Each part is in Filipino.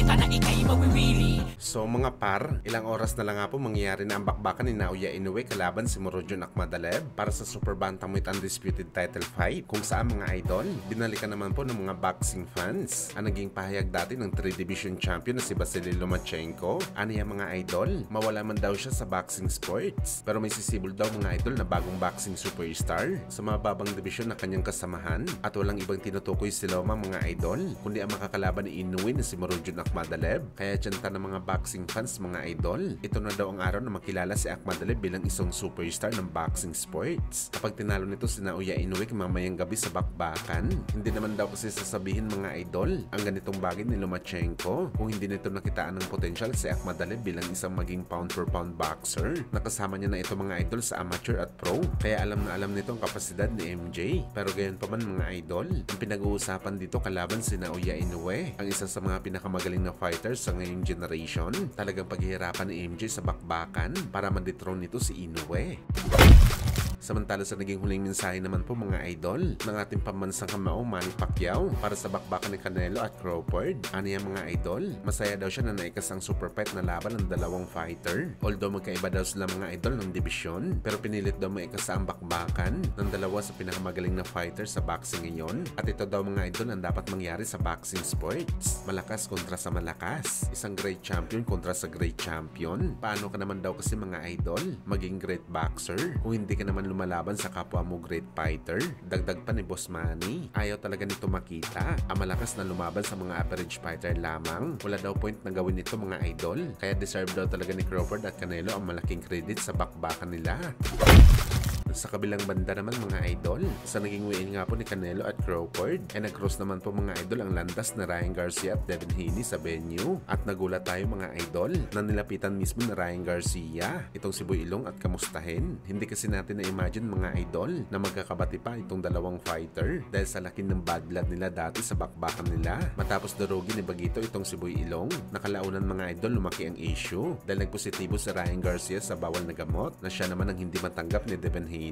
ka na ikay mawiwili. So mga par, ilang oras na lang nga po mangyayari na ang bakbakan ni Naoya Inoue kalaban si Murodjon Akhmadaliev para sa Super Bantamweight Undisputed Title Fight, kung saan mga idol, binalikan naman po ng mga boxing fans ang naging pahayag dati ng 3-division champion na si Vasily Lomachenko. Ano yan mga idol? Mawala man daw siya sa boxing sports, pero may sisibol daw mga idol na bagong boxing superstar sa mababang division na kanyang kasamahan, at walang ibang tinutukoy si Loma mga idol, kundi ang makakalaban ni Inoue na si Murodjon Akhmadaliev. Kaya tiyanta ng mga boxing fans mga idol, ito na daw ang araw na makilala si Akhmadaliev bilang isang superstar ng boxing sports. Kapag tinalo nito si Naoya Inoue mamayang gabi sa bakbakan, hindi naman daw kasi sasabihin mga idol ang ganitong bagay ni Lomachenko kung hindi nito nakitaan ng potensyal si Akhmadaliev bilang isang maging pound for pound boxer. Nakasama niya na ito mga idol sa amateur at pro, kaya alam na alam nito ang kapasidad ni MJ. Pero gayon pa man mga idol, ang pinag-uusapan dito kalaban si Naoya Inoue, ang isa sa mga pinakamagaling na fighters sa ngayong generation. Talagang paghihirapan ni MJ sa bakbakan para ma-dethrone nito si Inoue. Samantala sa naging huling mensahe naman po mga idol ng ating pambansang kamao Manny Pacquiao para sa bakbakan ni Canelo at Crawford. Ano yan mga idol? Masaya daw siya na naikas ang super fight na laban ng dalawang fighter. Although magkaiba daw sila mga idol ng dibisyon, pero pinilit daw maikas ang bakbakan ng dalawa sa pinakamagaling na fighter sa boxing ngayon. At ito daw mga idol ang dapat mangyari sa boxing sports. Malakas kontra sa malakas. Isang great champion kontra sa great champion. Paano ka naman daw kasi mga idol maging great boxer kung hindi ka naman lumalaban sa kapwa mo great fighter? Dagdag pa ni Boss Manny, ayaw talaga nito makita ang malakas na lumaban sa mga average fighter lamang. Wala daw point na gawin nito mga idol, kaya deserve daw talaga ni Crawford at Canelo ang malaking credit sa bakbakan nila. Sa kabilang banda naman mga idol, sa naging weigh-in nga po ni Canelo at Crawford, ay nag-cross naman po mga idol ang landas na Ryan Garcia at Devin Haney sa venue. At nagulat tayo mga idol na nilapitan mismo na Ryan Garcia itong si Boy Ilong at kamustahin. Hindi kasi natin na-imagine mga idol na magkakabati pa itong dalawang fighter dahil sa laki ng bad blood nila dati sa bakbakan nila. Matapos darugi ni Bagito itong si Boy Ilong, nakalaunan mga idol lumaki ang issue dahil nagpositibo si Ryan Garcia sa bawal na gamot na siya naman ang hindi matanggap ni Devin Haney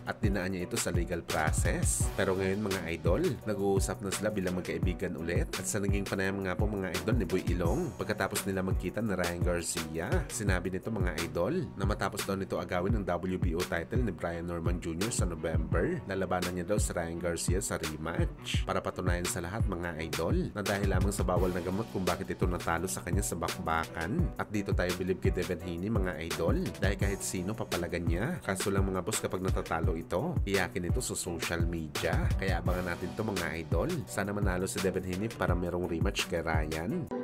at dinaan niya ito sa legal process. Pero ngayon mga idol, nag-uusap na sila bilang magkaibigan ulit. At sa naging panayam nga po mga idol ni Boy Ilong, pagkatapos nila magkita ni Ryan Garcia, sinabi nito mga idol na matapos daw nito agawin ng WBO title ni Brian Norman Jr. sa November, lalabanan niya daw si Ryan Garcia sa rematch para patunayan sa lahat mga idol na dahil lamang sa bawal na gamot kung bakit ito natalo sa kanya sa bakbakan. At dito tayo bilib kay Devin Haney mga idol dahil kahit sino papalagan niya. Kaso lang mga boss, kapag natatalo ito, iyakin ito sa social media. Kaya abangan natin to mga idol. Sana manalo si Devin Haney para merong rematch kay Ryan.